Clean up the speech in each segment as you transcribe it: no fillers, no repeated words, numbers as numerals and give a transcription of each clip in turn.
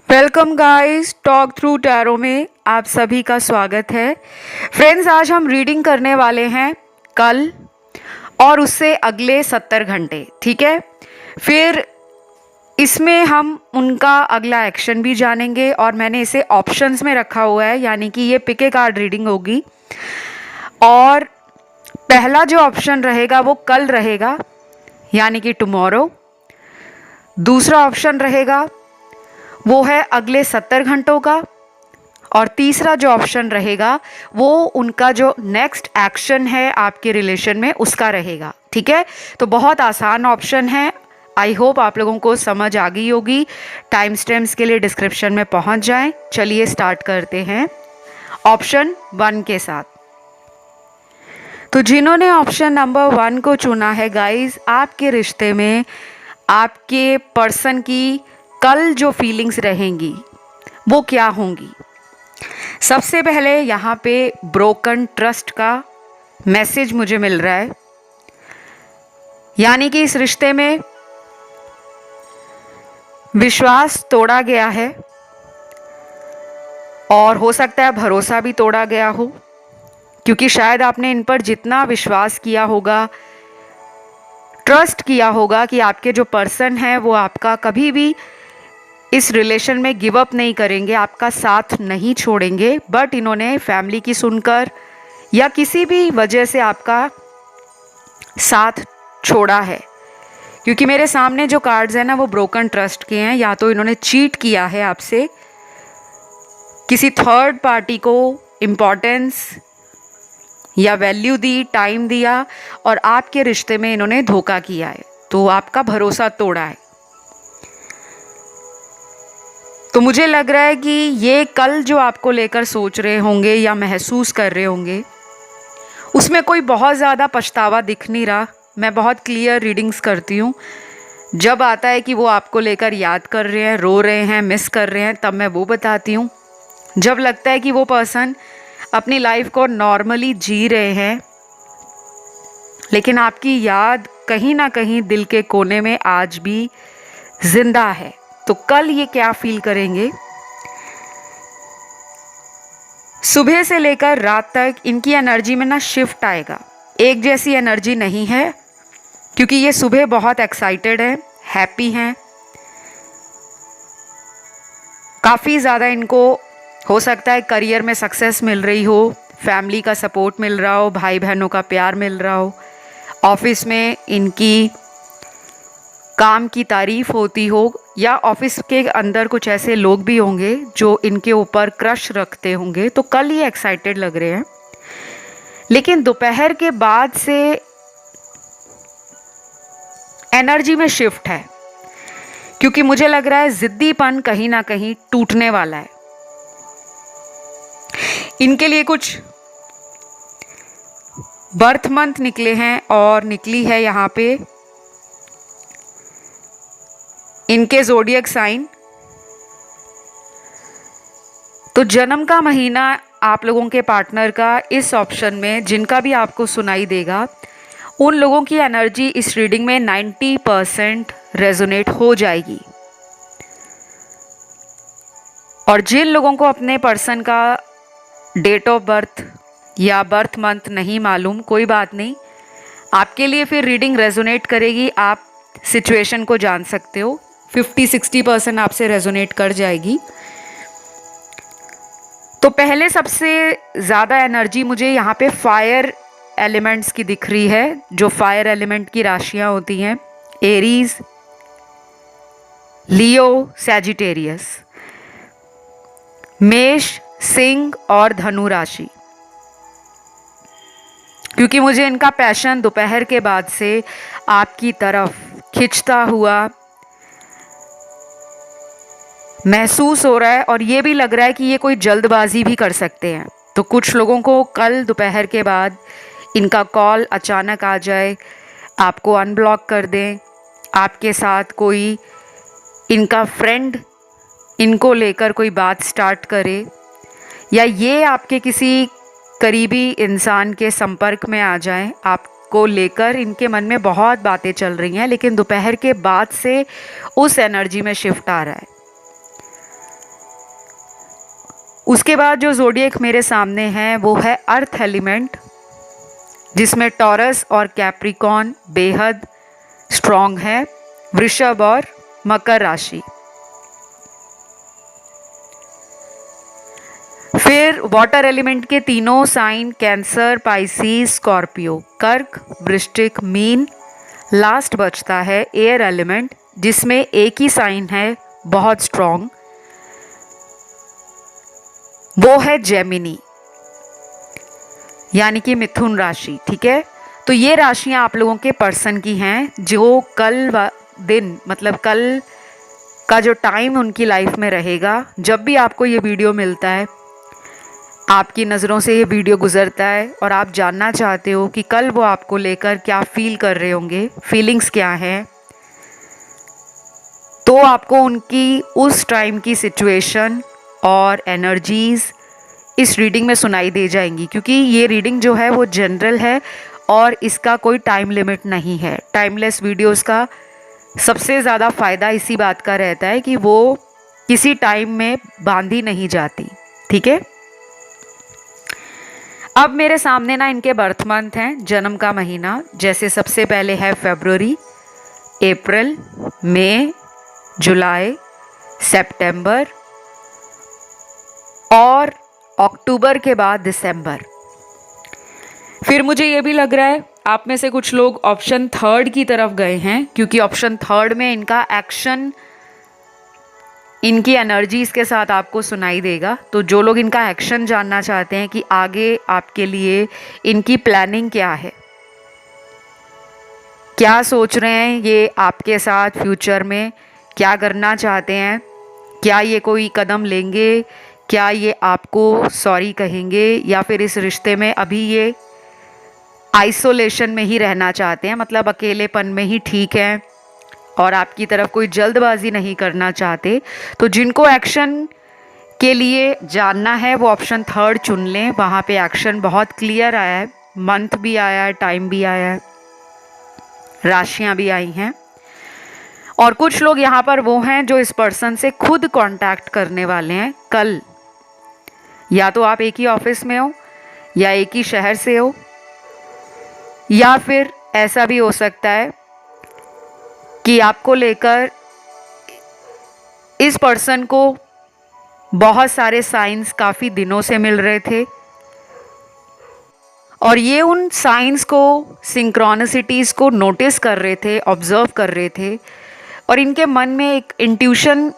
Welcome guys, talk through tarot में आप सभी का स्वागत है। फ्रेंड्स, आज हम रीडिंग करने वाले हैं कल और उससे अगले 70 घंटे। ठीक है, फिर इसमें हम उनका अगला एक्शन भी जानेंगे और मैंने इसे ऑप्शंस में रखा हुआ है, यानी कि ये पिक ए कार्ड रीडिंग होगी। और पहला जो ऑप्शन रहेगा वो कल रहेगा, यानी कि टुमारो। दूसरा ऑप्शन रहेगा वो है अगले 70 घंटों का, और तीसरा जो ऑप्शन रहेगा वो उनका जो नेक्स्ट एक्शन है आपके रिलेशन में उसका रहेगा। ठीक है, तो बहुत आसान ऑप्शन है। आई होप आप लोगों को समझ आ गई होगी। टाइम स्टैम्प्स के लिए डिस्क्रिप्शन में पहुंच जाएं। चलिए स्टार्ट करते हैं ऑप्शन 1 के साथ। तो जिन्होंने ऑप्शन नंबर 1 को चुना है गाइस, आपके रिश्ते में आपके पर्सन की कल जो फीलिंग्स रहेंगी वो क्या होंगी। सबसे पहले यहाँ पे ब्रोकन ट्रस्ट का मैसेज मुझे मिल रहा है, यानी कि इस रिश्ते में विश्वास तोड़ा गया है और हो सकता है भरोसा भी तोड़ा गया हो, क्योंकि शायद आपने इन पर जितना विश्वास किया होगा, ट्रस्ट किया होगा कि आपके जो पर्सन हैं वो आपका कभी भी इस रिलेशन में गिव अप नहीं करेंगे, आपका साथ नहीं छोड़ेंगे। बट इन्होंने फैमिली की सुनकर या किसी भी वजह से आपका साथ छोड़ा है, क्योंकि मेरे सामने जो कार्ड्स हैं ना वो ब्रोकन ट्रस्ट के हैं। या तो इन्होंने चीट किया है आपसे, किसी थर्ड पार्टी को इम्पोर्टेंस या वैल्यू दी, टाइम दिया, और आपके रिश्ते में इन्होंने धोखा किया है, तो आपका भरोसा तोड़ा है। तो मुझे लग रहा है कि ये कल जो आपको लेकर सोच रहे होंगे या महसूस कर रहे होंगे, उसमें कोई बहुत ज़्यादा पछतावा दिख नहीं रहा। मैं बहुत क्लियर रीडिंग्स करती हूँ। जब आता है कि वो आपको लेकर याद कर रहे हैं, रो रहे हैं, मिस कर रहे हैं, तब मैं वो बताती हूँ। जब लगता है कि वो पर्सन अपनी लाइफ को नॉर्मली जी रहे हैं, लेकिन आपकी याद कहीं ना कहीं दिल के कोने में आज भी जिंदा है, तो कल ये क्या फील करेंगे। सुबह से लेकर रात तक इनकी एनर्जी में ना शिफ्ट आएगा। एक जैसी एनर्जी नहीं है, क्योंकि ये सुबह बहुत एक्साइटेड है, हैप्पी हैं, काफ़ी ज़्यादा इनको हो सकता है करियर में सक्सेस मिल रही हो, फैमिली का सपोर्ट मिल रहा हो, भाई बहनों का प्यार मिल रहा हो, ऑफिस में इनकी काम की तारीफ होती हो, या ऑफिस के अंदर कुछ ऐसे लोग भी होंगे जो इनके ऊपर क्रश रखते होंगे, तो कल ये एक्साइटेड लग रहे हैं। लेकिन दोपहर के बाद से एनर्जी में शिफ्ट है, क्योंकि मुझे लग रहा है जिद्दीपन कहीं ना कहीं टूटने वाला है। इनके लिए कुछ बर्थ मंथ निकले हैं और निकली है यहाँ पे इनके ज़ोडिएक साइन। तो जन्म का महीना आप लोगों के पार्टनर का इस ऑप्शन में जिनका भी आपको सुनाई देगा, उन लोगों की एनर्जी इस रीडिंग में 90% रेजोनेट हो जाएगी। और जिन लोगों को अपने पर्सन का डेट ऑफ बर्थ या बर्थ मंथ नहीं मालूम, कोई बात नहीं, आपके लिए फिर रीडिंग रेजोनेट करेगी। आप सिचुएशन को जान सकते हो, 50-60% आपसे रेजोनेट कर जाएगी। तो पहले सबसे ज़्यादा एनर्जी मुझे यहाँ पे फायर एलिमेंट्स की दिख रही है। जो फायर एलिमेंट की राशियाँ होती हैं, एरीज, लियो, सैजिटेरियस, मेष, सिंह और धनु राशि। क्योंकि मुझे इनका पैशन दोपहर के बाद से आपकी तरफ खिंचता हुआ महसूस हो रहा है, और ये भी लग रहा है कि ये कोई जल्दबाजी भी कर सकते हैं। तो कुछ लोगों को कल दोपहर के बाद इनका कॉल अचानक आ जाए, आपको अनब्लॉक कर दें, आपके साथ कोई इनका फ्रेंड इनको लेकर कोई बात स्टार्ट करे, या ये आपके किसी करीबी इंसान के संपर्क में आ जाएं। आपको लेकर इनके मन में बहुत बातें चल रही हैं, लेकिन दोपहर के बाद से उस एनर्जी में शिफ्ट आ रहा है। उसके बाद जो ज़ोडिएक मेरे सामने है वो है अर्थ एलिमेंट, जिसमें टॉरस और कैप्रिकॉर्न बेहद स्ट्रॉन्ग है, वृषभ और मकर राशि। फिर वाटर एलिमेंट के तीनों साइन कैंसर, पाइसिस, स्कॉर्पियो, कर्क, वृश्चिक, मीन। लास्ट बचता है एयर एलिमेंट, जिसमें एक ही साइन है बहुत स्ट्रॉन्ग, वो है जेमिनी, यानी कि मिथुन राशि। ठीक है, तो ये राशियां आप लोगों के पर्सन की हैं जो कल दिन मतलब कल का जो टाइम उनकी लाइफ में रहेगा, जब भी आपको ये वीडियो मिलता है, आपकी नज़रों से ये वीडियो गुजरता है और आप जानना चाहते हो कि कल वो आपको लेकर क्या फील कर रहे होंगे, फीलिंग्स क्या हैं, तो आपको उनकी उस टाइम की सिचुएशन और एनर्जीज़ इस रीडिंग में सुनाई दे जाएंगी। क्योंकि ये रीडिंग जो है वो जनरल है और इसका कोई टाइम लिमिट नहीं है। टाइमलेस वीडियोस का सबसे ज़्यादा फ़ायदा इसी बात का रहता है कि वो किसी टाइम में बांधी नहीं जाती। ठीक है, अब मेरे सामने ना इनके बर्थ मंथ हैं, जन्म का महीना। जैसे सबसे पहले है फरवरी, अप्रैल, मई, जुलाई, सितंबर और अक्टूबर के बाद दिसंबर। फिर मुझे ये भी लग रहा है आप में से कुछ लोग ऑप्शन थर्ड की तरफ गए हैं, क्योंकि ऑप्शन थर्ड में इनका एक्शन इनकी एनर्जीज के साथ आपको सुनाई देगा। तो जो लोग इनका एक्शन जानना चाहते हैं कि आगे आपके लिए इनकी प्लानिंग क्या है, क्या सोच रहे हैं ये आपके साथ फ्यूचर में, क्या करना चाहते हैं, क्या ये कोई कदम लेंगे, क्या ये आपको सॉरी कहेंगे, या फिर इस रिश्ते में अभी ये आइसोलेशन में ही रहना चाहते हैं, मतलब अकेलेपन में ही ठीक है और आपकी तरफ कोई जल्दबाजी नहीं करना चाहते। तो जिनको एक्शन के लिए जानना है वो ऑप्शन थर्ड चुन लें। वहाँ पे एक्शन बहुत क्लियर आया है, मंथ भी आया है, टाइम भी आया है, राशियाँ भी आई हैं। और कुछ लोग यहाँ पर वो हैं जो इस पर्सन से खुद कांटेक्ट करने वाले हैं कल। या तो आप एक ही ऑफिस में हो, या एक ही शहर से हो, या फिर ऐसा भी हो सकता है कि आपको लेकर इस पर्सन को बहुत सारे साइंस काफ़ी दिनों से मिल रहे थे और ये उन साइंस को, सिंक्रोनिसिटीज़ को नोटिस कर रहे थे, ऑब्जर्व कर रहे थे और इनके मन में एक इंट्यूशन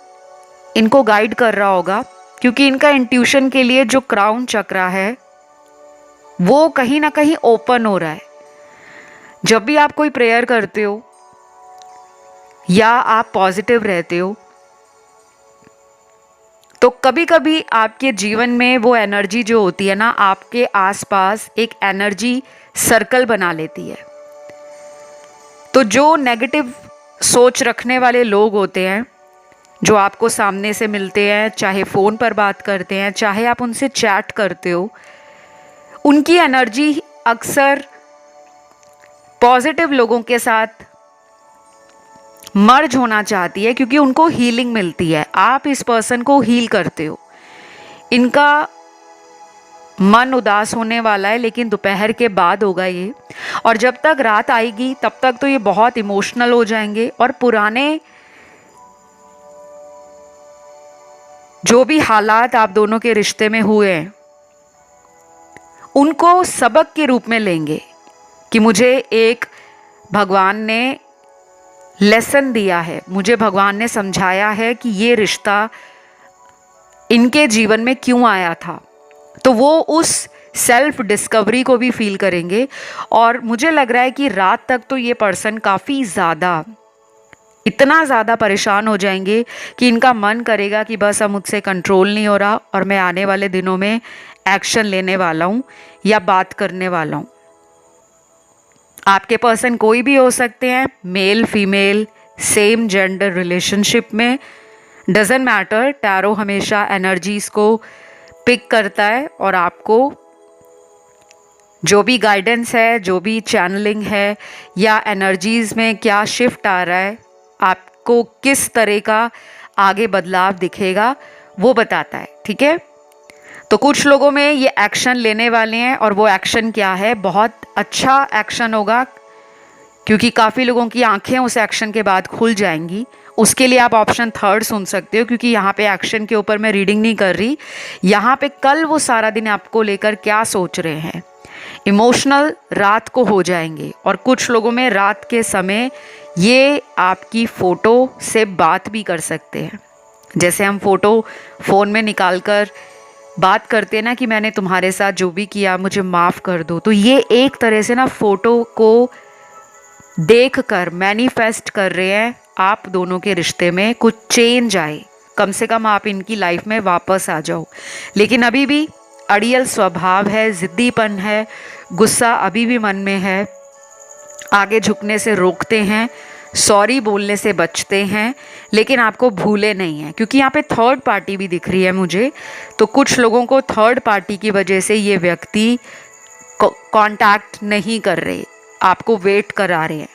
इनको गाइड कर रहा होगा। क्योंकि इनका इंट्यूशन के लिए जो क्राउन चक्रा है वो कहीं ना कहीं ओपन हो रहा है। जब भी आप कोई प्रेयर करते हो या आप पॉजिटिव रहते हो तो कभी कभी आपके जीवन में वो एनर्जी जो होती है ना, आपके आसपास एक एनर्जी सर्कल बना लेती है। तो जो नेगेटिव सोच रखने वाले लोग होते हैं, जो आपको सामने से मिलते हैं, चाहे फ़ोन पर बात करते हैं, चाहे आप उनसे चैट करते हो, उनकी एनर्जी अक्सर पॉजिटिव लोगों के साथ मर्ज होना चाहती है क्योंकि उनको हीलिंग मिलती है। आप इस पर्सन को हील करते हो। इनका मन उदास होने वाला है लेकिन दोपहर के बाद होगा ये, और जब तक रात आएगी तब तक तो ये बहुत इमोशनल हो जाएंगे और पुराने जो भी हालात आप दोनों के रिश्ते में हुए हैं उनको सबक के रूप में लेंगे कि मुझे एक भगवान ने लेसन दिया है, मुझे भगवान ने समझाया है कि ये रिश्ता इनके जीवन में क्यों आया था। तो वो उस सेल्फ डिस्कवरी को भी फील करेंगे और मुझे लग रहा है कि रात तक तो ये पर्सन काफ़ी ज़्यादा, इतना ज़्यादा परेशान हो जाएंगे कि इनका मन करेगा कि बस अब मुझसे कंट्रोल नहीं हो रहा और मैं आने वाले दिनों में एक्शन लेने वाला हूँ या बात करने वाला हूँ। आपके पर्सन कोई भी हो सकते हैं, male female, same gender relationship में, डजेंट मैटर। टैरो हमेशा एनर्जीज को पिक करता है और आपको जो भी गाइडेंस है, जो भी चैनलिंग है या एनर्जीज में क्या शिफ्ट आ रहा है, आपको किस तरह का आगे बदलाव दिखेगा वो बताता है। ठीक है, तो कुछ लोगों में ये एक्शन लेने वाले हैं, और वो एक्शन क्या है, बहुत अच्छा एक्शन होगा, क्योंकि काफ़ी लोगों की आंखें उस एक्शन के बाद खुल जाएंगी। उसके लिए आप ऑप्शन थर्ड सुन सकते हो, क्योंकि यहाँ पे एक्शन के ऊपर मैं रीडिंग नहीं कर रही। यहाँ पे कल वो सारा दिन आपको लेकर क्या सोच रहे हैं, इमोशनल रात को हो जाएंगे। और कुछ लोगों में रात के समय ये आपकी फ़ोटो से बात भी कर सकते हैं। जैसे हम फ़ोटो फ़ोन में निकाल कर बात करते हैं ना कि मैंने तुम्हारे साथ जो भी किया मुझे माफ़ कर दो, तो ये एक तरह से ना फ़ोटो को देखकर मैनिफेस्ट कर रहे हैं आप दोनों के रिश्ते में कुछ चेंज आए, कम से कम आप इनकी लाइफ में वापस आ जाओ। लेकिन अभी भी अड़ियल स्वभाव है, ज़िद्दीपन है, गुस्सा अभी भी मन में है, आगे झुकने से रोकते हैं, सॉरी बोलने से बचते हैं, लेकिन आपको भूले नहीं हैं। क्योंकि यहाँ पे थर्ड पार्टी भी दिख रही है मुझे, तो कुछ लोगों को थर्ड पार्टी की वजह से ये व्यक्ति कांटेक्ट नहीं कर रहे, आपको वेट करा रहे हैं।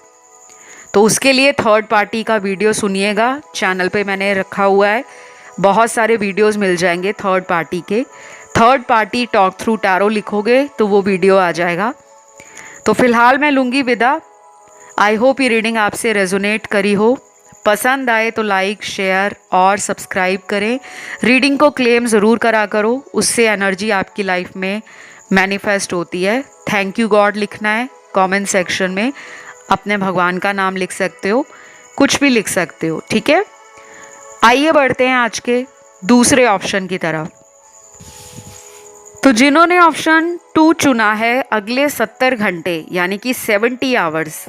तो उसके लिए थर्ड पार्टी का वीडियो सुनिएगा, चैनल पे मैंने रखा हुआ है, बहुत सारे वीडियोस मिल जाएंगे थर्ड पार्टी के। Third party talk through tarot लिखोगे तो वो वीडियो आ जाएगा। तो फिलहाल मैं लूँगी विदा। आई होप ये रीडिंग आपसे रेजोनेट करी हो। पसंद आए तो लाइक, शेयर और सब्सक्राइब करें। रीडिंग को क्लेम ज़रूर करा करो, उससे एनर्जी आपकी लाइफ में मैनिफेस्ट होती है। थैंक यू गॉड लिखना है कमेंट सेक्शन में, अपने भगवान का नाम लिख सकते हो, कुछ भी लिख सकते हो, ठीक है। आइए बढ़ते हैं आज के दूसरे ऑप्शन की तरफ। तो जिन्होंने ऑप्शन 2 चुना है, अगले 70 घंटे यानी कि 70 आवर्स,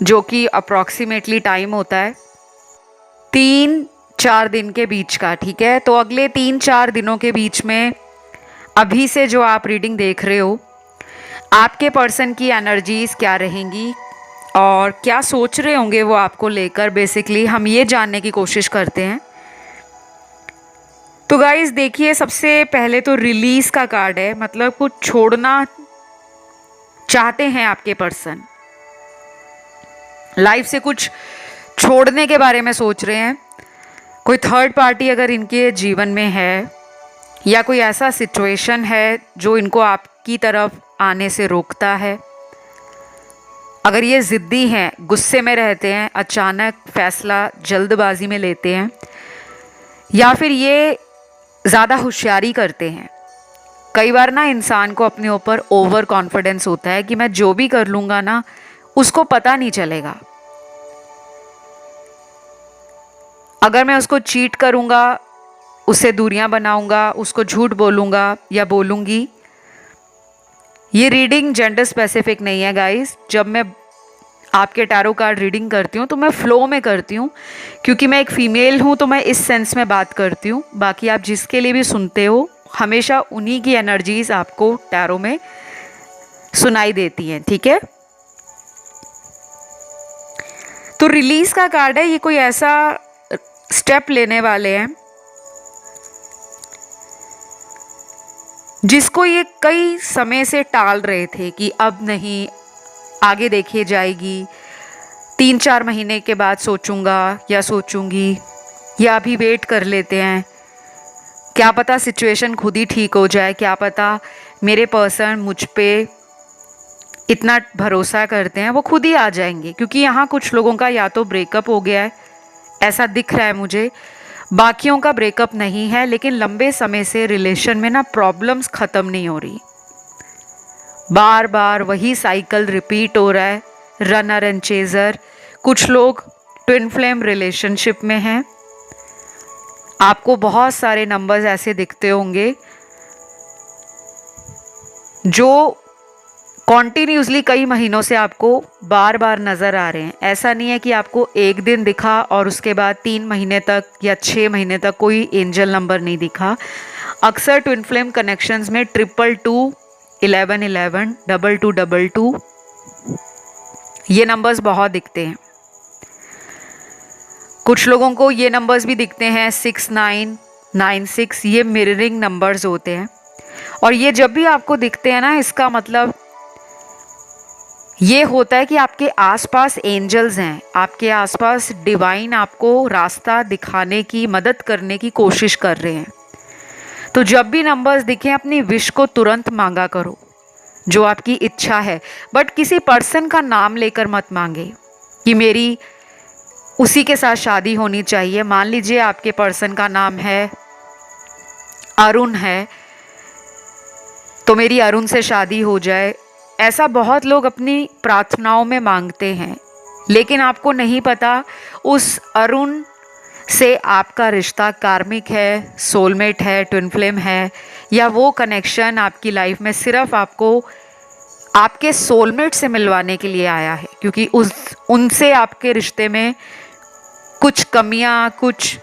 जो कि अप्रॉक्सीमेटली टाइम होता है 3-4 दिन के बीच का, ठीक है। तो अगले 3-4 दिनों के बीच में अभी से जो आप रीडिंग देख रहे हो, आपके पर्सन की एनर्जीज क्या रहेंगी और क्या सोच रहे होंगे वो आपको लेकर, बेसिकली हम ये जानने की कोशिश करते हैं। तो गाइस देखिए, सबसे पहले तो रिलीज का कार्ड है, मतलब कुछ छोड़ना चाहते हैं आपके पर्सन, लाइफ से कुछ छोड़ने के बारे में सोच रहे हैं। कोई थर्ड पार्टी अगर इनके जीवन में है, या कोई ऐसा सिचुएशन है जो इनको आपकी तरफ आने से रोकता है, अगर ये ज़िद्दी हैं, गुस्से में रहते हैं, अचानक फैसला जल्दबाजी में लेते हैं, या फिर ये ज़्यादा होशियारी करते हैं। कई बार ना इंसान को अपने ऊपर ओवर कॉन्फिडेंस होता है कि मैं जो भी कर लूँगा ना उसको पता नहीं चलेगा, अगर मैं उसको चीट करूँगा, उससे दूरियां बनाऊँगा, उसको झूठ बोलूँगा या बोलूँगी। ये रीडिंग जेंडर स्पेसिफिक नहीं है गाइस। जब मैं आपके टैरो कार्ड रीडिंग करती हूँ तो मैं फ्लो में करती हूँ, क्योंकि मैं एक फ़ीमेल हूँ तो मैं इस सेंस में बात करती हूँ। बाकी आप जिसके लिए भी सुनते हो, हमेशा उन्हीं की एनर्जीज आपको टैरो में सुनाई देती हैं, ठीक है। तो रिलीज का कार्ड है, ये कोई ऐसा स्टेप लेने वाले हैं जिसको ये कई समय से टाल रहे थे कि अब नहीं, आगे देखी जाएगी, 3-4 महीने के बाद सोचूंगा या सोचूंगी, या अभी वेट कर लेते हैं, क्या पता सिचुएशन खुद ही ठीक हो जाए, क्या पता मेरे पर्सन मुझ पे इतना भरोसा करते हैं वो खुद ही आ जाएंगे। क्योंकि यहाँ कुछ लोगों का या तो ब्रेकअप हो गया है, ऐसा दिख रहा है मुझे, बाकियों का ब्रेकअप नहीं है, लेकिन लंबे समय से रिलेशन में ना प्रॉब्लम्स ख़त्म नहीं हो रही, बार बार वही साइकिल रिपीट हो रहा है, रनर एंड चेजर। कुछ लोग ट्विन फ्लेम रिलेशनशिप में हैं, आपको बहुत सारे नंबर्स ऐसे दिखते होंगे जो कॉन्टीन्यूसली कई महीनों से आपको बार बार नज़र आ रहे हैं। ऐसा नहीं है कि आपको एक दिन दिखा और उसके बाद 3 महीने तक या 6 महीने तक कोई एंजल नंबर नहीं दिखा। अक्सर ट्विन फ्लेम कनेक्शंस में 222, 1111, 2222 ये नंबर्स बहुत दिखते हैं। कुछ लोगों को ये नंबर्स भी दिखते हैं 6996, ये मिररिंग नंबर्स होते हैं। और ये जब भी आपको दिखते हैं ना, इसका मतलब ये होता है कि आपके आसपास एंजल्स हैं, आपके आसपास डिवाइन आपको रास्ता दिखाने की, मदद करने की कोशिश कर रहे हैं। तो जब भी नंबर्स दिखें अपनी विश को तुरंत मांगा करो, जो आपकी इच्छा है, बट किसी पर्सन का नाम लेकर मत मांगे कि मेरी उसी के साथ शादी होनी चाहिए। मान लीजिए आपके पर्सन का नाम है अरुण है, तो मेरी अरुण से शादी हो जाए, ऐसा बहुत लोग अपनी प्रार्थनाओं में मांगते हैं, लेकिन आपको नहीं पता उस अरुण से आपका रिश्ता कार्मिक है, सोलमेट है, ट्विन फ्लेम है, या वो कनेक्शन आपकी लाइफ में सिर्फ आपको आपके सोलमेट से मिलवाने के लिए आया है, क्योंकि उनसे आपके रिश्ते में कुछ कमियां, कुछ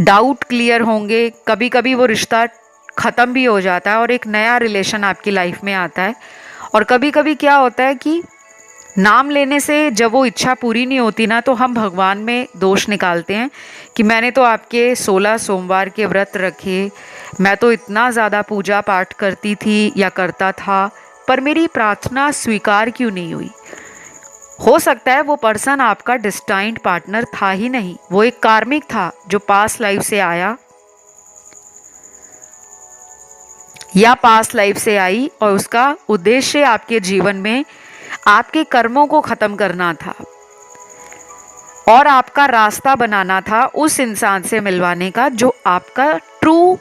डाउट क्लियर होंगे। कभी कभी वो रिश्ता ख़त्म भी हो जाता है और एक नया रिलेशन आपकी लाइफ में आता है। और कभी कभी क्या होता है कि नाम लेने से जब वो इच्छा पूरी नहीं होती ना, तो हम भगवान में दोष निकालते हैं कि मैंने तो आपके 16 सोमवार के व्रत रखे, मैं तो इतना ज़्यादा पूजा पाठ करती थी या करता था, पर मेरी प्रार्थना स्वीकार क्यों नहीं हुई। हो सकता है वो पर्सन आपका डिस्टाइंड पार्टनर था ही नहीं, वो एक कार्मिक था जो पास्ट लाइफ से आया या पास्ट लाइफ से आई, और उसका उद्देश्य आपके जीवन में आपके कर्मों को ख़त्म करना था और आपका रास्ता बनाना था उस इंसान से मिलवाने का जो आपका ट्रू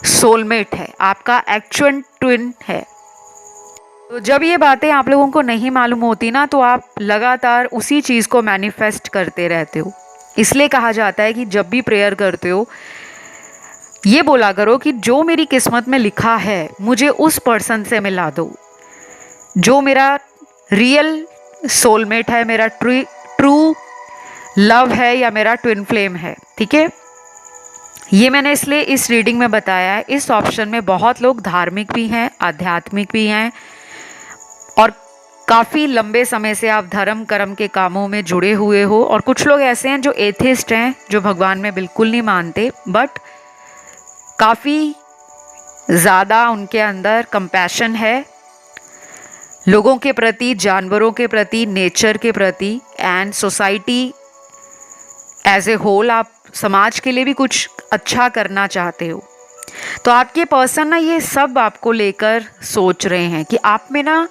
सोलमेट है, आपका एक्चुअल ट्विन है। तो जब ये बातें आप लोगों को नहीं मालूम होती ना, तो आप लगातार उसी चीज़ को मैनिफेस्ट करते रहते हो। इसलिए कहा जाता है कि जब भी प्रेयर करते हो ये बोला करो कि जो मेरी किस्मत में लिखा है मुझे उस पर्सन से मिला दो, जो मेरा रियल सोलमेट है, मेरा ट्रू लव है या मेरा ट्विन फ्लेम है। ठीक है, ये मैंने इसलिए इस रीडिंग में बताया है। इस ऑप्शन में बहुत लोग धार्मिक भी हैं, आध्यात्मिक भी हैं, और काफ़ी लंबे समय से आप धर्म कर्म के कामों में जुड़े हुए हो, और कुछ लोग ऐसे हैं जो एथिस्ट हैं, जो भगवान में बिल्कुल नहीं मानते, बट काफ़ी ज़्यादा उनके अंदर कंपैशन है लोगों के प्रति, जानवरों के प्रति, नेचर के प्रति, and society as a whole. आप समाज के लिए भी कुछ अच्छा करना चाहते हो। तो आपके पर्सन ना ये सब आपको लेकर सोच रहे हैं कि आप में ना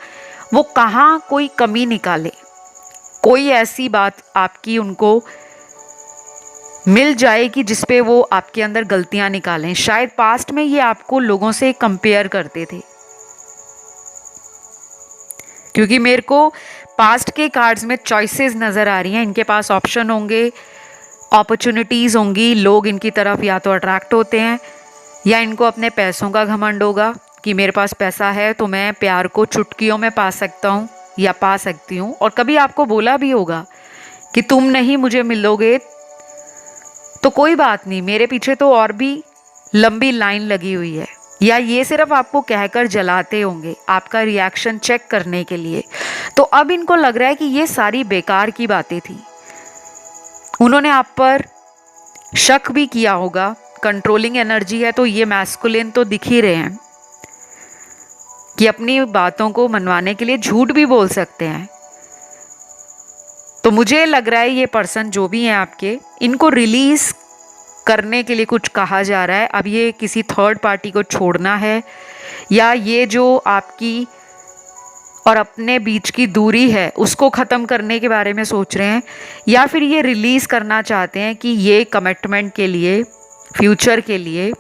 वो कहाँ कोई कमी निकाले, कोई ऐसी बात आपकी उनको मिल जाए कि जिसपे वो आपके अंदर गलतियां निकालें। शायद पास्ट में ये आपको लोगों से कंपेयर करते थे, क्योंकि मेरे को पास्ट के कार्ड्स में चॉइसेस नज़र आ रही हैं। इनके पास ऑप्शन होंगे, अपॉर्चुनिटीज़ होंगी, लोग इनकी तरफ या तो अट्रैक्ट होते हैं या इनको अपने पैसों का घमंड होगा कि मेरे पास पैसा है तो मैं प्यार को चुटकियों में पा सकता हूँ या पा सकती हूँ। और कभी आपको बोला भी होगा कि तुम नहीं मुझे मिलोगे तो कोई बात नहीं, मेरे पीछे तो और भी लंबी लाइन लगी हुई है, या ये सिर्फ आपको कहकर जलाते होंगे आपका रिएक्शन चेक करने के लिए। तो अब इनको लग रहा है कि ये सारी बेकार की बातें थी। उन्होंने आप पर शक भी किया होगा, कंट्रोलिंग एनर्जी है तो ये मैस्कुलिन तो दिख ही रहे हैं कि अपनी बातों को मनवाने के लिए झूठ भी बोल सकते हैं। तो मुझे लग रहा है ये पर्सन जो भी हैं आपके, इनको रिलीज करने के लिए कुछ कहा जा रहा है। अब ये किसी थर्ड पार्टी को छोड़ना है, या ये जो आपकी और अपने बीच की दूरी है उसको ख़त्म करने के बारे में सोच रहे हैं, या फिर ये रिलीज़ करना चाहते हैं कि ये कमिटमेंट के लिए, फ्यूचर के लिए,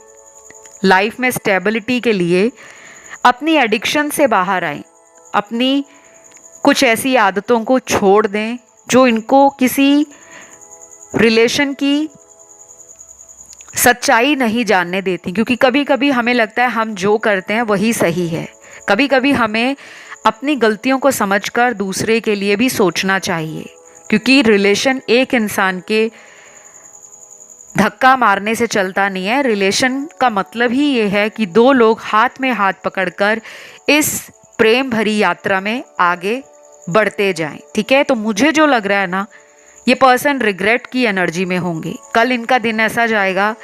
लाइफ में स्टेबिलिटी के लिए अपनी एडिक्शन से बाहर आएं, अपनी कुछ ऐसी आदतों को छोड़ दें जो इनको किसी रिलेशन की सच्चाई नहीं जानने देती। क्योंकि कभी कभी हमें लगता है हम जो करते हैं वही सही है। कभी कभी हमें अपनी गलतियों को समझकर दूसरे के लिए भी सोचना चाहिए, क्योंकि रिलेशन एक इंसान के धक्का मारने से चलता नहीं है। रिलेशन का मतलब ही ये है कि दो लोग हाथ में हाथ पकड़कर इस प्रेम भरी यात्रा में आगे बढ़ते जाएं। ठीक है, तो मुझे जो लग रहा है ना, ये पर्सन रिग्रेट की एनर्जी में होंगे। कल इनका दिन ऐसा जाएगा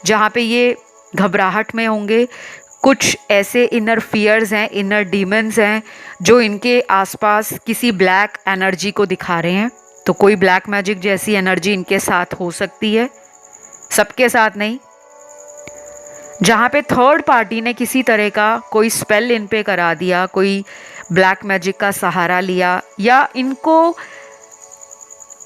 जहाँ पे ये घबराहट में होंगे। कुछ ऐसे इनर फियर्स हैं, इनर डीमंस हैं जो इनके आसपास किसी ब्लैक एनर्जी को दिखा रहे हैं। तो कोई ब्लैक मैजिक जैसी एनर्जी इनके साथ हो सकती है, सबके साथ नहीं। जहाँ पे थर्ड पार्टी ने किसी तरह का कोई स्पेल इन पे करा दिया, कोई ब्लैक मैजिक का सहारा लिया, या इनको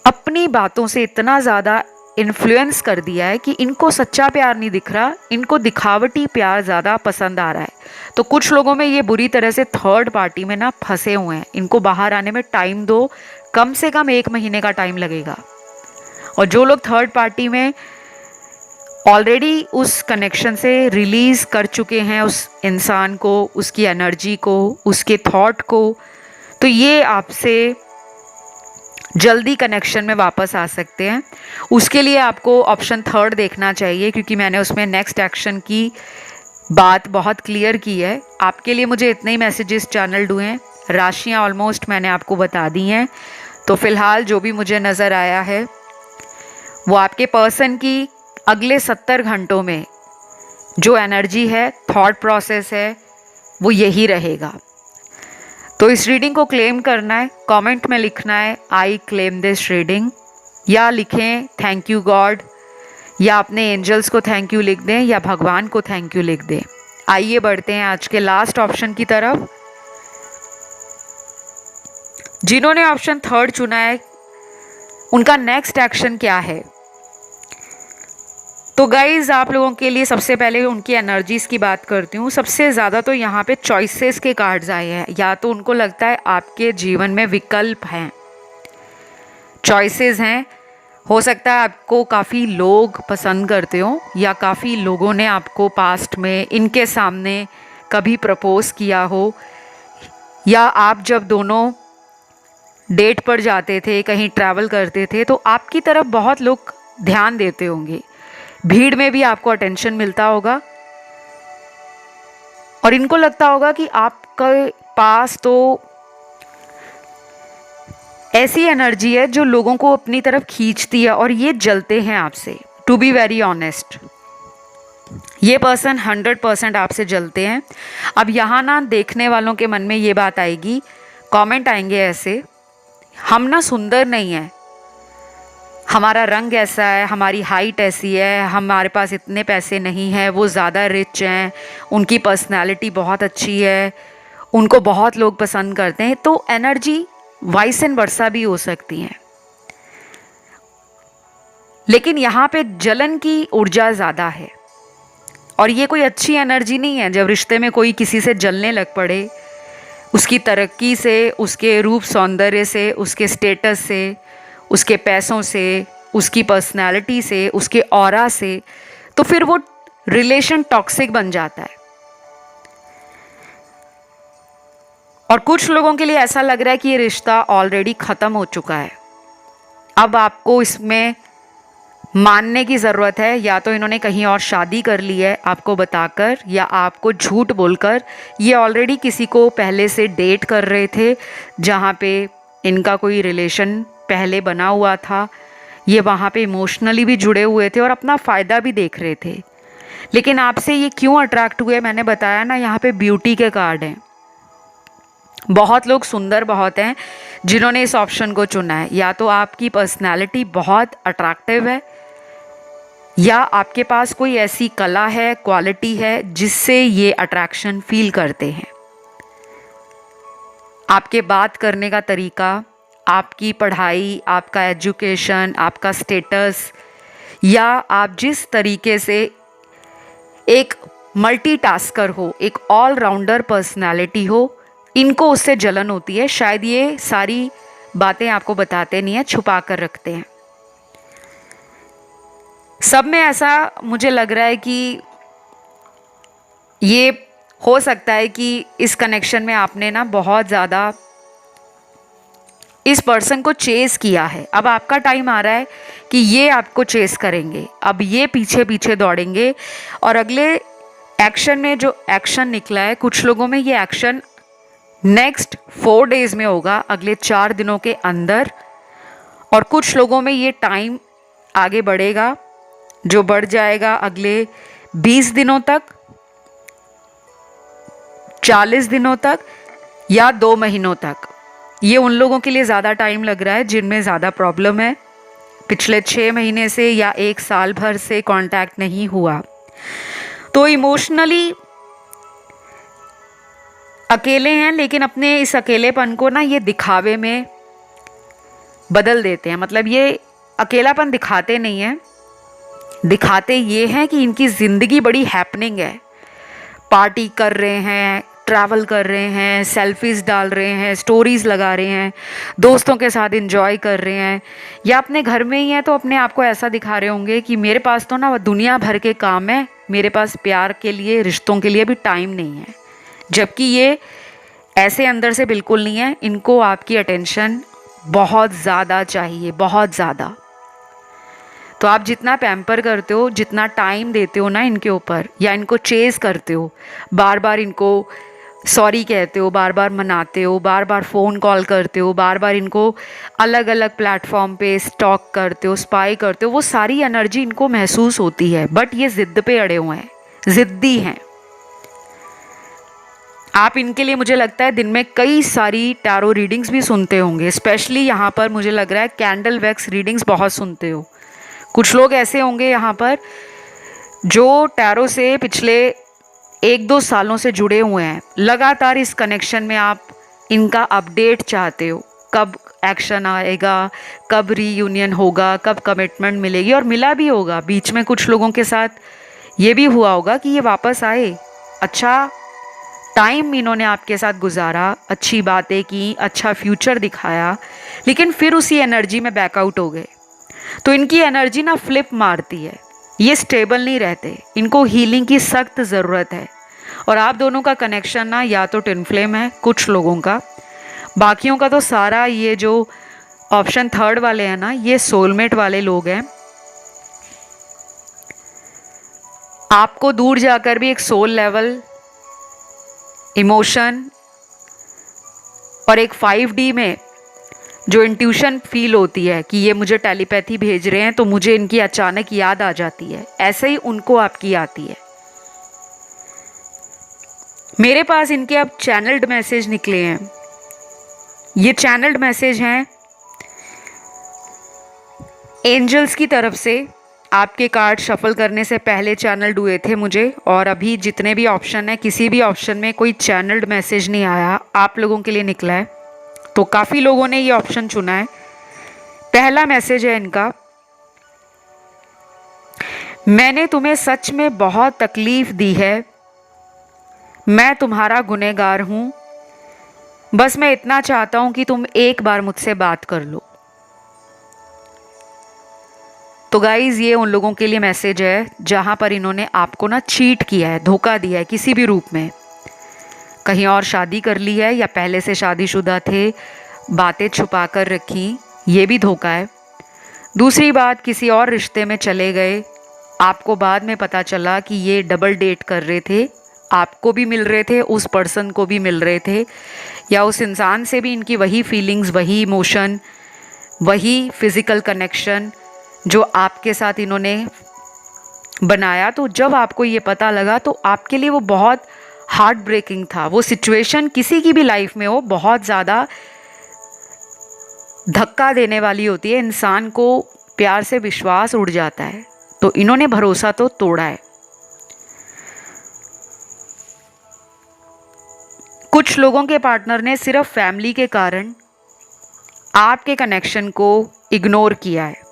अपनी बातों से इतना ज़्यादा इन्फ्लुएंस कर दिया है कि इनको सच्चा प्यार नहीं दिख रहा, इनको दिखावटी प्यार ज़्यादा पसंद आ रहा है। तो कुछ लोगों में ये बुरी तरह से थर्ड पार्टी में ना फंसे हुए हैं। इनको बाहर आने में टाइम दो, कम से कम 1 महीने का टाइम लगेगा। और जो लोग थर्ड पार्टी में ऑलरेडी उस कनेक्शन से रिलीज़ कर चुके हैं उस इंसान को, उसकी एनर्जी को, उसके थॉट को, तो ये आपसे जल्दी कनेक्शन में वापस आ सकते हैं। उसके लिए आपको ऑप्शन थर्ड देखना चाहिए, क्योंकि मैंने उसमें नेक्स्ट एक्शन की बात बहुत क्लियर की है। आपके लिए मुझे इतने ही मैसेजेस चैनल हुए हैं, राशियाँ ऑलमोस्ट मैंने आपको बता दी हैं। तो फ़िलहाल जो भी मुझे नज़र आया है वो आपके पर्सन की अगले 70 घंटों में जो एनर्जी है, थॉट प्रोसेस है, वो यही रहेगा। तो इस रीडिंग को क्लेम करना है, कमेंट में लिखना है आई क्लेम दिस रीडिंग, या लिखें थैंक यू गॉड, या अपने एंजल्स को थैंक यू लिख दें, या भगवान को थैंक यू लिख दें। आइए बढ़ते हैं आज के लास्ट ऑप्शन की तरफ। जिन्होंने ऑप्शन थर्ड चुना है उनका नेक्स्ट एक्शन क्या है? तो गाइज आप लोगों के लिए सबसे पहले उनकी एनर्जीज़ की बात करती हूँ। सबसे ज़्यादा तो यहाँ पे चॉइसेस के कार्ड्स आए हैं। या तो उनको लगता है आपके जीवन में विकल्प हैं, चॉइसेस हैं। हो सकता है आपको काफ़ी लोग पसंद करते हो, या काफ़ी लोगों ने आपको पास्ट में इनके सामने कभी प्रपोज किया हो, या आप जब दोनों डेट पर जाते थे, कहीं ट्रैवल करते थे, तो आपकी तरफ बहुत लोग ध्यान देते होंगे, भीड़ में भी आपको अटेंशन मिलता होगा, और इनको लगता होगा कि आपके पास तो ऐसी एनर्जी है जो लोगों को अपनी तरफ खींचती है, और ये जलते हैं आपसे। टू बी वेरी ऑनेस्ट, ये पर्सन 100% आपसे जलते हैं। अब यहाँ ना देखने वालों के मन में ये बात आएगी, कमेंट आएंगे ऐसे, हम ना सुंदर नहीं हैं, हमारा रंग ऐसा है, हमारी हाइट ऐसी है, हमारे पास इतने पैसे नहीं हैं, वो ज़्यादा रिच हैं, उनकी पर्सनालिटी बहुत अच्छी है, उनको बहुत लोग पसंद करते हैं। तो एनर्जी वाइस एंड वर्सा भी हो सकती हैं, लेकिन यहाँ पे जलन की ऊर्जा ज़्यादा है, और ये कोई अच्छी एनर्जी नहीं है। जब रिश्ते में कोई किसी से जलने लग पड़े, उसकी तरक्की से, उसके रूप सौंदर्य से, उसके स्टेटस से, उसके पैसों से, उसकी पर्सनालिटी से, उसके ऑरा से, तो फिर वो रिलेशन टॉक्सिक बन जाता है। और कुछ लोगों के लिए ऐसा लग रहा है कि ये रिश्ता ऑलरेडी ख़त्म हो चुका है। अब आपको इसमें मानने की ज़रूरत है, या तो इन्होंने कहीं और शादी कर ली है आपको बताकर, या आपको झूठ बोलकर ये ऑलरेडी किसी को पहले से डेट कर रहे थे, जहाँ पे इनका कोई रिलेशन पहले बना हुआ था। ये वहाँ पे इमोशनली भी जुड़े हुए थे और अपना फ़ायदा भी देख रहे थे। लेकिन आपसे ये क्यों अट्रैक्ट हुए, मैंने बताया ना, यहाँ पे ब्यूटी के कार्ड हैं। बहुत लोग सुंदर बहुत हैं जिन्होंने इस ऑप्शन को चुना है। या तो आपकी पर्सनैलिटी बहुत अट्रैक्टिव है, या आपके पास कोई ऐसी कला है, क्वालिटी है, जिससे ये अट्रैक्शन फील करते हैं। आपके बात करने का तरीका, आपकी पढ़ाई, आपका एजुकेशन, आपका स्टेटस, या आप जिस तरीके से एक मल्टीटास्कर हो, एक ऑलराउंडर पर्सनालिटी हो, इनको उससे जलन होती है। शायद ये सारी बातें आपको बताते नहीं हैं, छुपा कर रखते हैं। सब में ऐसा मुझे लग रहा है कि ये हो सकता है कि इस कनेक्शन में आपने ना बहुत ज़्यादा इस पर्सन को चेस किया है। अब आपका टाइम आ रहा है कि ये आपको चेस करेंगे, अब ये पीछे पीछे दौड़ेंगे। और अगले एक्शन में जो एक्शन निकला है, कुछ लोगों में ये एक्शन नेक्स्ट 4 डेज में होगा, अगले 4 दिनों के अंदर, और कुछ लोगों में ये टाइम आगे बढ़ेगा, जो बढ़ जाएगा अगले 20 दिनों तक, 40 दिनों तक, या 2 महीनों तक। ये उन लोगों के लिए ज़्यादा टाइम लग रहा है जिनमें ज़्यादा प्रॉब्लम है, पिछले 6 महीने से या 1 साल भर से कांटेक्ट नहीं हुआ। तो इमोशनली अकेले हैं, लेकिन अपने इस अकेलेपन को ना ये दिखावे में बदल देते हैं। मतलब ये अकेलापन दिखाते नहीं हैं, दिखाते ये हैं कि इनकी ज़िंदगी बड़ी हैपनिंग है। पार्टी कर रहे हैं, ट्रैवल कर रहे हैं, सेल्फीज़ डाल रहे हैं, स्टोरीज़ लगा रहे हैं, दोस्तों के साथ एंजॉय कर रहे हैं, या अपने घर में ही हैं तो अपने आप को ऐसा दिखा रहे होंगे कि मेरे पास तो ना दुनिया भर के काम है, मेरे पास प्यार के लिए, रिश्तों के लिए भी टाइम नहीं है। जबकि ये ऐसे अंदर से बिल्कुल नहीं है। इनको आपकी अटेंशन बहुत ज़्यादा चाहिए, बहुत ज़्यादा। तो आप जितना पैम्पर करते हो, जितना टाइम देते हो ना इनके ऊपर, या इनको चेज़ करते हो, बार बार इनको सॉरी कहते हो, बार बार मनाते हो, बार बार फ़ोन कॉल करते हो, बार बार इनको अलग अलग प्लेटफॉर्म पे स्टॉक करते हो, स्पाई करते हो, वो सारी एनर्जी इनको महसूस होती है। बट ये ज़िद्द पे अड़े हुए हैं, ज़िद्दी हैं। आप इनके लिए मुझे लगता है दिन में कई सारी टैरो रीडिंग्स भी सुनते होंगे। स्पेशली यहाँ पर मुझे लग रहा है कैंडल वैक्स रीडिंग्स बहुत सुनते हो। कुछ लोग ऐसे होंगे यहाँ पर जो टैरो से पिछले 1-2 सालों से जुड़े हुए हैं। लगातार इस कनेक्शन में आप इनका अपडेट चाहते हो, कब एक्शन आएगा, कब रीयूनियन होगा, कब कमिटमेंट मिलेगी, और मिला भी होगा। बीच में कुछ लोगों के साथ ये भी हुआ होगा कि ये वापस आए, अच्छा टाइम इन्होंने आपके साथ गुजारा, अच्छी बातें की, अच्छा फ्यूचर दिखाया, लेकिन फिर उसी एनर्जी में बैकआउट हो गए। तो इनकी एनर्जी ना फ्लिप मारती है, ये स्टेबल नहीं रहते, इनको हीलिंग की सख्त ज़रूरत है। और आप दोनों का कनेक्शन ना या तो ट्विन फ्लेम है कुछ लोगों का, बाकियों का तो सारा ये जो ऑप्शन 3 वाले हैं ना, ये सोलमेट वाले लोग हैं। आपको दूर जाकर भी एक सोल लेवल इमोशन और एक 5D में जो इंट्यूशन फील होती है कि ये मुझे टेलीपैथी भेज रहे हैं, तो मुझे इनकी अचानक याद आ जाती है, ऐसे ही उनको आपकी आती है। मेरे पास इनके अब चैनल्ड मैसेज निकले हैं। ये चैनल्ड मैसेज हैं एंजल्स की तरफ से। आपके कार्ड शफल करने से पहले चैनल्ड हुए थे मुझे, और अभी जितने भी ऑप्शन है, किसी भी ऑप्शन में कोई चैनल्ड मैसेज नहीं आया, आप लोगों के लिए निकला है। तो काफ़ी लोगों ने ये ऑप्शन चुना है। पहला मैसेज है इनका, मैंने तुम्हें सच में बहुत तकलीफ दी है, मैं तुम्हारा गुनहगार हूँ, बस मैं इतना चाहता हूँ कि तुम एक बार मुझसे बात कर लो। तो गाइज़ ये उन लोगों के लिए मैसेज है जहाँ पर इन्होंने आपको ना चीट किया है, धोखा दिया है किसी भी रूप में। कहीं और शादी कर ली है, या पहले से शादीशुदा थे, बातें छुपा कर रखी, ये भी धोखा है। दूसरी बात, किसी और रिश्ते में चले गए, आपको बाद में पता चला कि ये डबल डेट कर रहे थे, आपको भी मिल रहे थे, उस पर्सन को भी मिल रहे थे, या उस इंसान से भी इनकी वही फीलिंग्स, वही इमोशन, वही फिज़िकल कनेक्शन जो आपके साथ इन्होंने बनाया। तो जब आपको ये पता लगा तो आपके लिए वो बहुत हार्ट ब्रेकिंग था। वो सिचुएशन किसी की भी लाइफ में हो, बहुत ज़्यादा धक्का देने वाली होती है, इंसान को प्यार से विश्वास उड़ जाता है। तो इन्होंने भरोसा तो तोड़ा है। कुछ लोगों के पार्टनर ने सिर्फ फैमिली के कारण आपके कनेक्शन को इग्नोर किया है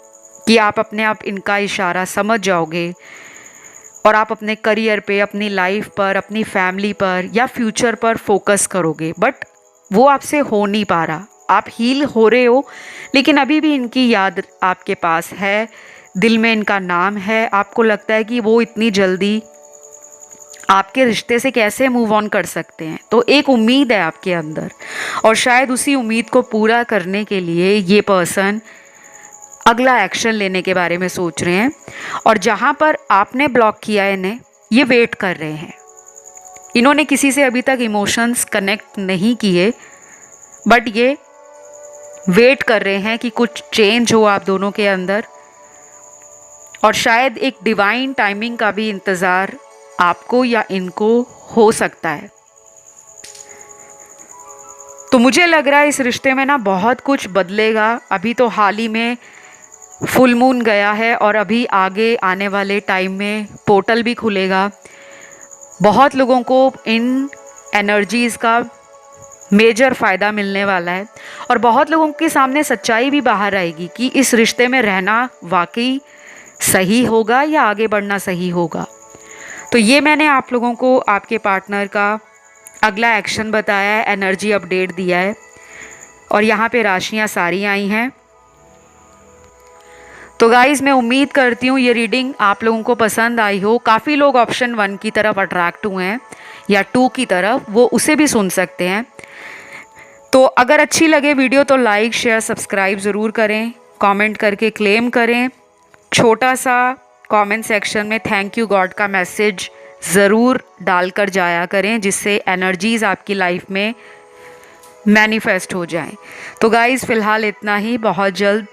कि आप अपने आप इनका इशारा समझ जाओगे और आप अपने करियर पे, अपनी लाइफ पर, अपनी फैमिली पर या फ्यूचर पर फोकस करोगे। बट वो आपसे हो नहीं पा रहा। आप हील हो रहे हो, लेकिन अभी भी इनकी याद आपके पास है, दिल में इनका नाम है। आपको लगता है कि वो इतनी जल्दी आपके रिश्ते से कैसे मूव ऑन कर सकते हैं। तो एक उम्मीद है आपके अंदर, और शायद उसी उम्मीद को पूरा करने के लिए ये पर्सन अगला एक्शन लेने के बारे में सोच रहे हैं। और जहाँ पर आपने ब्लॉक किया है इन्हें, ये वेट कर रहे हैं। इन्होंने किसी से अभी तक इमोशंस कनेक्ट नहीं किए, बट ये वेट कर रहे हैं कि कुछ चेंज हो आप दोनों के अंदर, और शायद एक डिवाइन टाइमिंग का भी इंतज़ार आपको या इनको हो सकता है। तो मुझे लग रहा है इस रिश्ते में ना बहुत कुछ बदलेगा। अभी तो हाल ही में फुल मून गया है, और अभी आगे आने वाले टाइम में पोर्टल भी खुलेगा। बहुत लोगों को इन एनर्जीज़ का मेजर फ़ायदा मिलने वाला है और बहुत लोगों के सामने सच्चाई भी बाहर आएगी कि इस रिश्ते में रहना वाकई सही होगा या आगे बढ़ना सही होगा। तो ये मैंने आप लोगों को आपके पार्टनर का अगला एक्शन बताया है, एनर्जी अपडेट दिया है और यहाँ पे राशियाँ सारी आई हैं। तो गाइज़ मैं उम्मीद करती हूँ ये रीडिंग आप लोगों को पसंद आई हो। काफ़ी लोग ऑप्शन 1 की तरफ अट्रैक्ट हुए हैं या 2 की तरफ, वो उसे भी सुन सकते हैं। तो अगर अच्छी लगे वीडियो तो लाइक शेयर सब्सक्राइब ज़रूर करें, कमेंट करके क्लेम करें। छोटा सा कमेंट सेक्शन में थैंक यू गॉड का मैसेज ज़रूर डालकर जाया करें, जिससे एनर्जीज़ आपकी लाइफ में मैनिफेस्ट हो जाएं। तो गाइज़ फ़िलहाल इतना ही। बहुत जल्द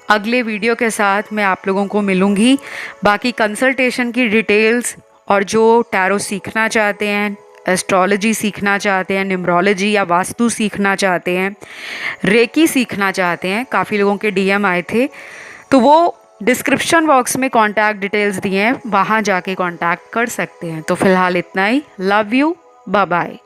अगले वीडियो के साथ मैं आप लोगों को मिलूँगी। बाकी कंसल्टेशन की डिटेल्स और जो टैरो सीखना चाहते हैं, एस्ट्रोलॉजी सीखना चाहते हैं, न्यूमरोलॉजी या वास्तु सीखना चाहते हैं, रेकी सीखना चाहते हैं, काफ़ी लोगों के डीएम आए थे, तो वो डिस्क्रिप्शन बॉक्स में कॉन्टैक्ट डिटेल्स दिए हैं, वहाँ जाके कॉन्टैक्ट कर सकते हैं। तो फ़िलहाल इतना ही। Love you, bye bye.